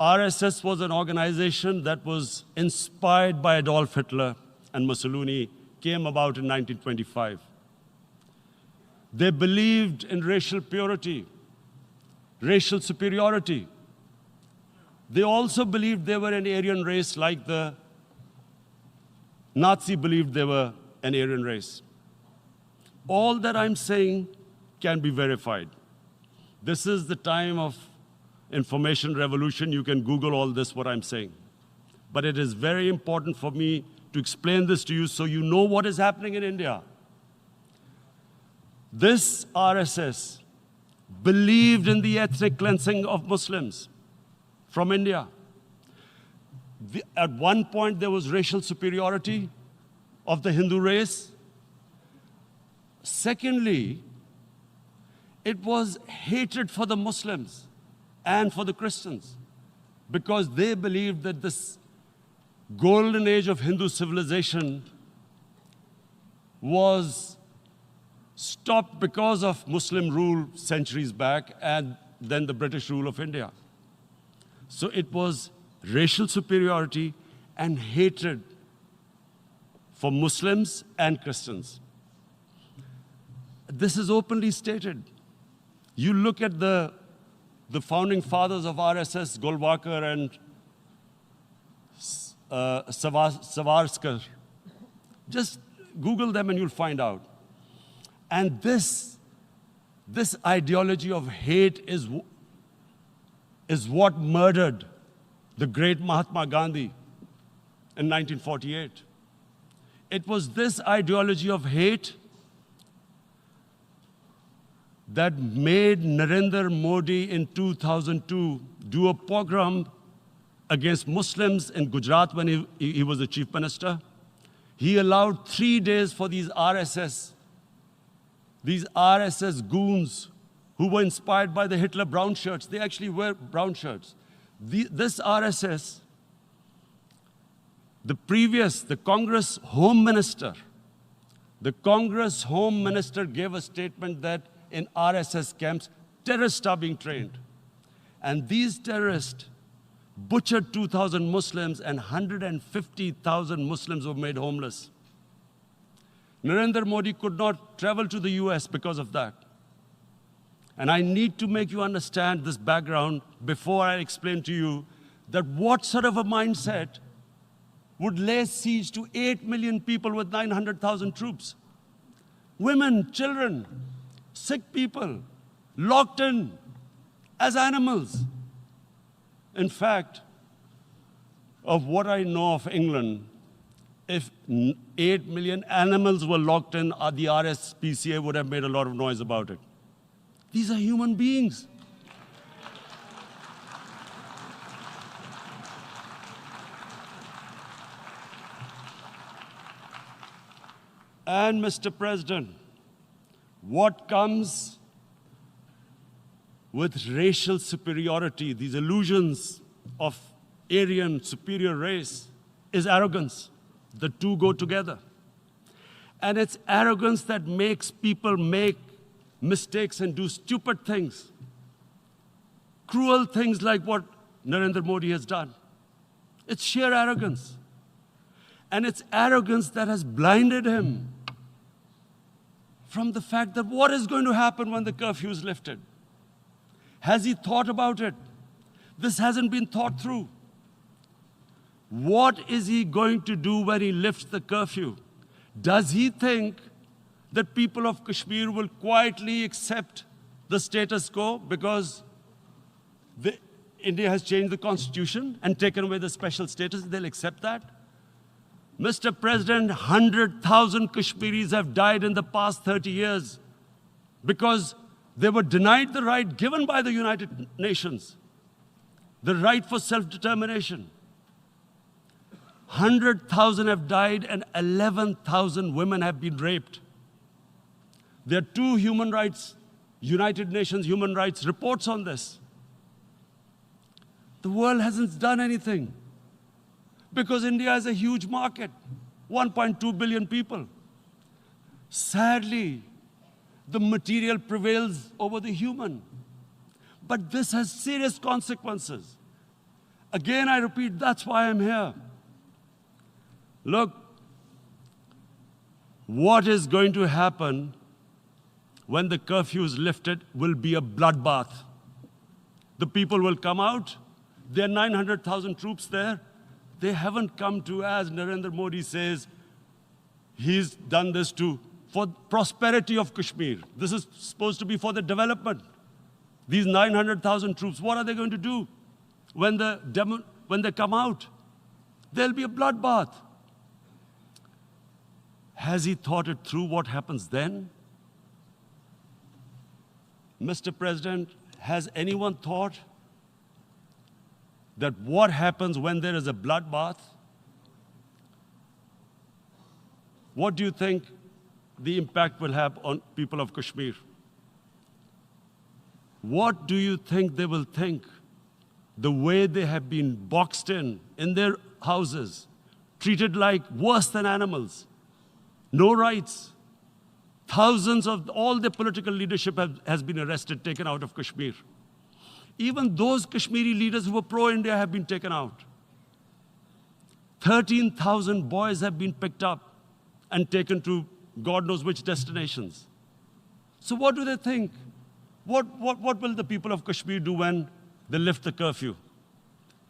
RSS was an organization that was inspired by Adolf Hitler and Mussolini, came about in 1925. They believed in racial purity, racial superiority. They also believed they were an Aryan race like the Nazi believed they were an Aryan race. All that I'm saying can be verified. This is the time of information revolution. You can Google all this, what I'm saying. But it is very important for me to explain this to you so you know what is happening in India. This RSS believed in the ethnic cleansing of Muslims from India. At one point, there was racial superiority of the Hindu race. Secondly, it was hatred for the Muslims and for the Christians because they believed that this golden age of Hindu civilization was stopped because of Muslim rule centuries back and then the British rule of India. So it was racial superiority and hatred for Muslims and Christians. This is openly stated. You look at the founding fathers of RSS, Golwalkar and Savarkar. Just Google them and you'll find out. And this ideology of hate is what murdered the great Mahatma Gandhi in 1948. It was this ideology of hate that made Narendra Modi in 2002 do a pogrom against Muslims in Gujarat when he was the chief minister. He allowed 3 days for these RSS goons who were inspired by the Hitler brown shirts. They actually wear brown shirts. This RSS, the Congress Home Minister gave a statement that in RSS camps, terrorists are being trained. And these terrorists butchered 2,000 Muslims and 150,000 Muslims were made homeless. Narendra Modi could not travel to the US because of that. And I need to make you understand this background before I explain to you that what sort of a mindset would lay siege to 8 million people with 900,000 troops. Women, children, sick people, locked in as animals. In fact, of what I know of England, if 8 million animals were locked in, the RSPCA would have made a lot of noise about it. These are human beings. And Mr. President, what comes with racial superiority, these illusions of Aryan superior race, is arrogance. The two go together. And it's arrogance that makes people make mistakes and do stupid things. Cruel things like what Narendra Modi has done. It's sheer arrogance. And it's arrogance that has blinded him from the fact that what is going to happen when the curfew is lifted? Has he thought about it? This hasn't been thought through. What is he going to do when he lifts the curfew? Does he think that people of Kashmir will quietly accept the status quo because India has changed the constitution and taken away the special status? They'll accept that? Mr. President, 100,000 Kashmiris have died in the past 30 years because they were denied the right given by the United Nations, the right for self-determination. 100,000 have died and 11,000 women have been raped. There are two United Nations human rights reports on this. The world hasn't done anything because India is a huge market, 1.2 billion people. Sadly, the material prevails over the human. But this has serious consequences. Again, I repeat, that's why I'm here. Look, what is going to happen when the curfew is lifted will be a bloodbath. The people will come out. There are 900,000 troops there. They haven't come to, as Narendra Modi says, he's done this for prosperity of Kashmir. This is supposed to be for the development. These 900,000 troops, what are they going to do when they come out? There'll be a bloodbath. Has he thought it through what happens then? Mr. President, has anyone thought that what happens when there is a bloodbath? What do you think the impact will have on people of Kashmir? What do you think they will think? The way they have been boxed in their houses, treated like worse than animals, no rights. Thousands of all the political leadership has been arrested, taken out of Kashmir. Even those Kashmiri leaders who were pro-India have been taken out. 13,000 boys have been picked up and taken to God knows which destinations. So what do they think? What will the people of Kashmir do when they lift the curfew?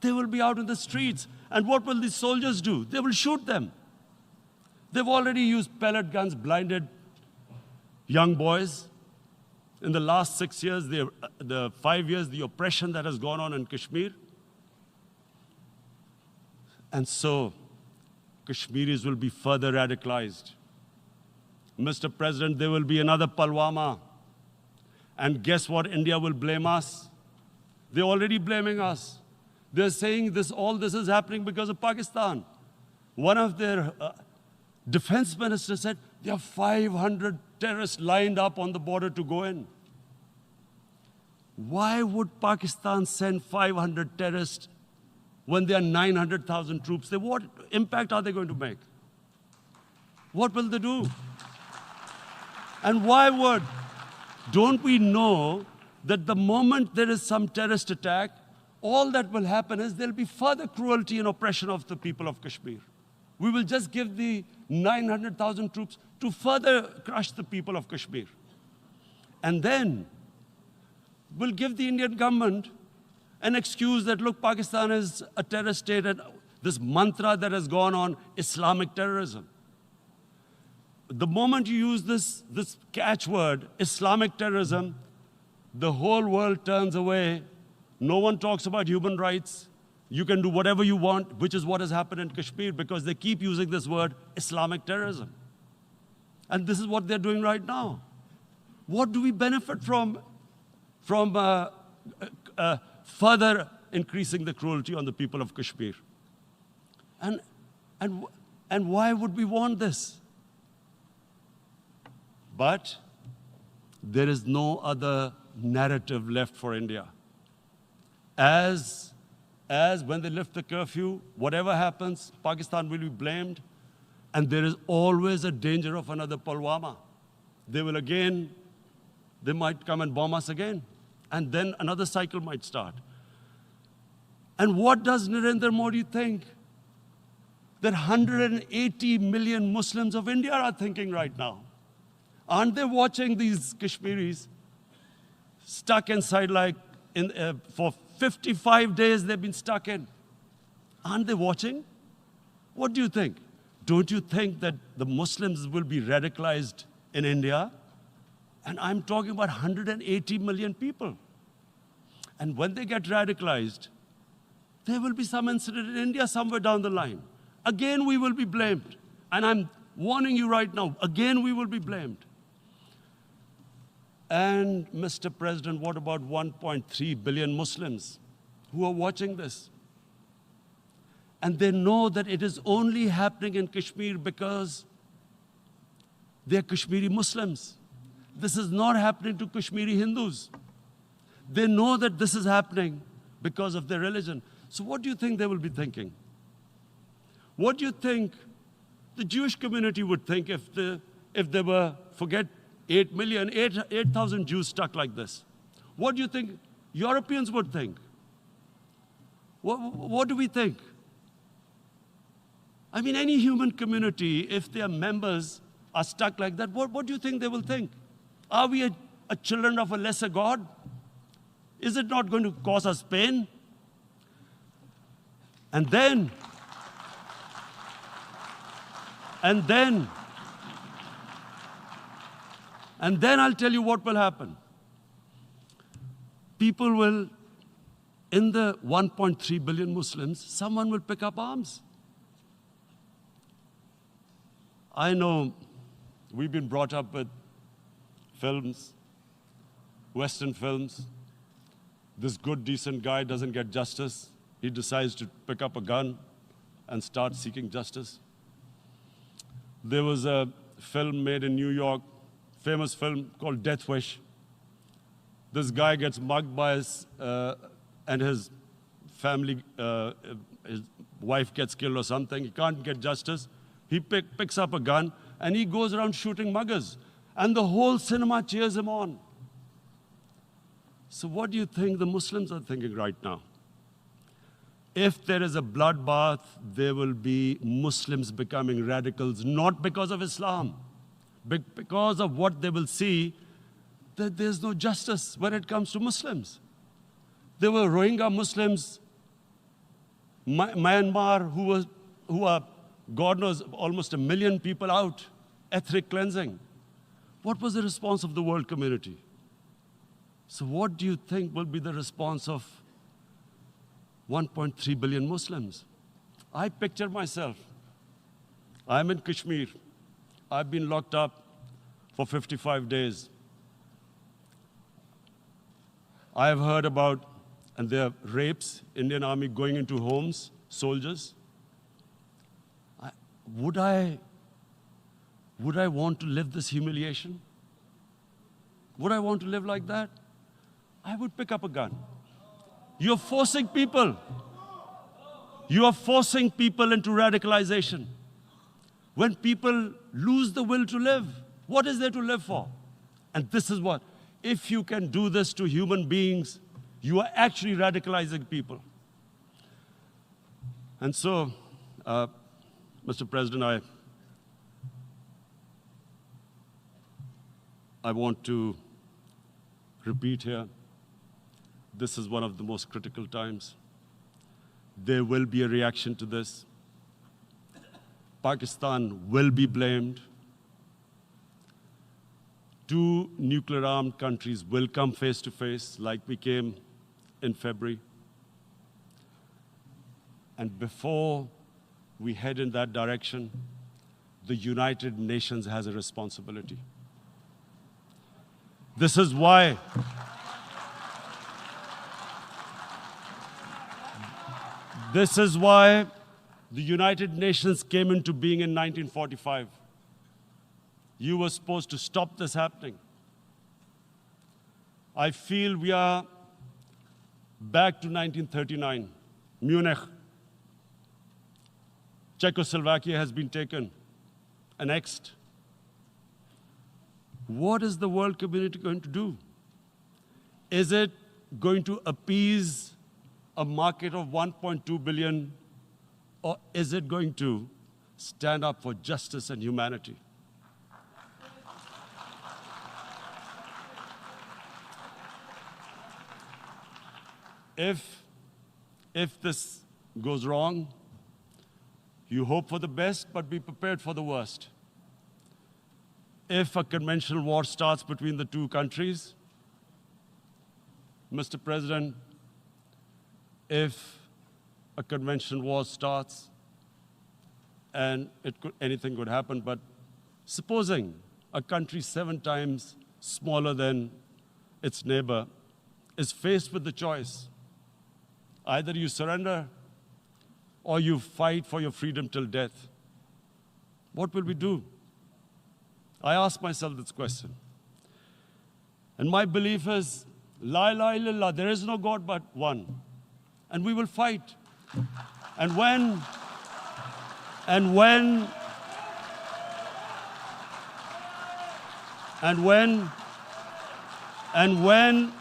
They will be out in the streets. And what will these soldiers do? They will shoot them. They've already used pellet guns, blinded young boys. In the last 6 years, the 5 years, the oppression that has gone on in Kashmir. And so, Kashmiris will be further radicalized. Mr. President, there will be another Pulwama. And guess what? India will blame us. They're already blaming us. They're saying all this is happening because of Pakistan. One of their defense ministers said, there are 500 terrorists lined up on the border to go in. Why would Pakistan send 500 terrorists when there are 900,000 troops? What impact are they going to make? What will they do? And why don't we know that the moment there is some terrorist attack, all that will happen is there'll be further cruelty and oppression of the people of Kashmir. We will just give the 900,000 troops to further crush the people of Kashmir. And then we'll give the Indian government an excuse that, look, Pakistan is a terrorist state, and this mantra that has gone on, Islamic terrorism. The moment you use this catchword, Islamic terrorism, the whole world turns away. No one talks about human rights. You can do whatever you want, which is what has happened in Kashmir, because they keep using this word, Islamic terrorism. And this is what they're doing right now. What do we benefit from further increasing the cruelty on the people of Kashmir? And why would we want this? But there is no other narrative left for India. As when they lift the curfew, whatever happens, Pakistan will be blamed, and there is always a danger of another Pulwama. They might come and bomb us again, and then another cycle might start. And what does Narendra Modi think? That 180 million Muslims of India are thinking right now. Aren't they watching these Kashmiris stuck inside for 55 days they've been stuck in? Aren't they watching? What do you think? Don't you think that the Muslims will be radicalized in India? And I'm talking about 180 million people. And when they get radicalized, there will be some incident in India somewhere down the line. Again, we will be blamed. And I'm warning you right now, again, we will be blamed. And Mr. President, what about 1.3 billion Muslims who are watching this? And they know that it is only happening in Kashmir because they're Kashmiri Muslims. This is not happening to Kashmiri Hindus. They know that this is happening because of their religion. So what do you think they will be thinking? What do you think the Jewish community would think if they were, forget 8,000 Jews stuck like this? What do you think Europeans would think? What do we think? I mean, any human community, if their members are stuck like that, what do you think they will think? Are we a children of a lesser God? Is it not going to cause us pain? And then I'll tell you what will happen. People will, in the 1.3 billion Muslims, someone will pick up arms. I know we've been brought up with films, Western films. This good, decent guy doesn't get justice. He decides to pick up a gun and start seeking justice. There was a film made in New York, famous film called Death Wish. This guy gets mugged by and his family, his wife gets killed or something. He can't get justice. He picks up a gun and he goes around shooting muggers. And the whole cinema cheers him on. So what do you think the Muslims are thinking right now? If there is a bloodbath, there will be Muslims becoming radicals, not because of Islam, but because of what they will see, that there's no justice when it comes to Muslims. There were Rohingya Muslims, Myanmar, who are, God knows, almost 1 million people out, ethnic cleansing. What was the response of the world community? So what do you think will be the response of 1.3 billion Muslims? I picture myself. I'm in Kashmir. I've been locked up for 55 days. I have heard about, and there are rapes, Indian Army going into homes, soldiers. Would I want to live this humiliation? Would I want to live like that? I would pick up a gun. You're forcing people. You are forcing people into radicalization. When people lose the will to live, what is there to live for? And this is what, if you can do this to human beings, you are actually radicalizing people. And so, Mr. President, I want to repeat here, this is one of the most critical times. There will be a reaction to this. Pakistan will be blamed. 2 nuclear-armed countries will come face to face like we came in February. And before we head in that direction, the United Nations has a responsibility. This is why the United Nations came into being in 1945. You were supposed to stop this happening. I feel we are back to 1939, Munich. Czechoslovakia has been taken, annexed. What is the world community going to do? Is it going to appease a market of 1.2 billion, or is it going to stand up for justice and humanity? If this goes wrong, you hope for the best, but be prepared for the worst. If a conventional war starts between the 2 countries, Mr. President, if a conventional war starts, and anything could happen, but supposing a country 7 times smaller than its neighbor is faced with the choice, either you surrender or you fight for your freedom till death, what will we do? I ask myself this question. And my belief is, La ilaha illallah, there is no God but one. And we will fight. And when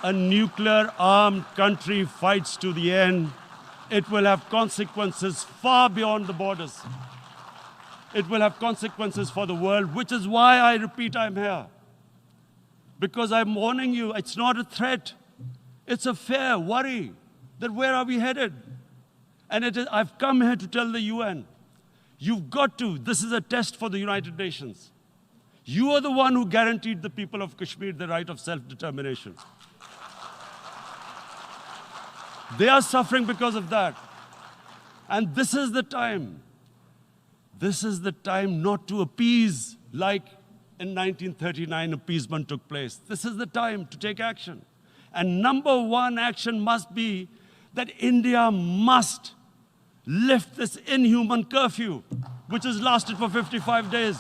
a nuclear-armed country fights to the end, it will have consequences far beyond the borders. It will have consequences for the world, which is why I repeat I'm here. Because I'm warning you, it's not a threat. It's a fair worry that where are we headed? And I've come here to tell the UN, you've got to, this is a test for the United Nations. You are the one who guaranteed the people of Kashmir the right of self-determination. They are suffering because of that. And this is the time. This is the time not to appease like in 1939 appeasement took place. This is the time to take action. And number one action must be that India must lift this inhuman curfew, which has lasted for 55 days.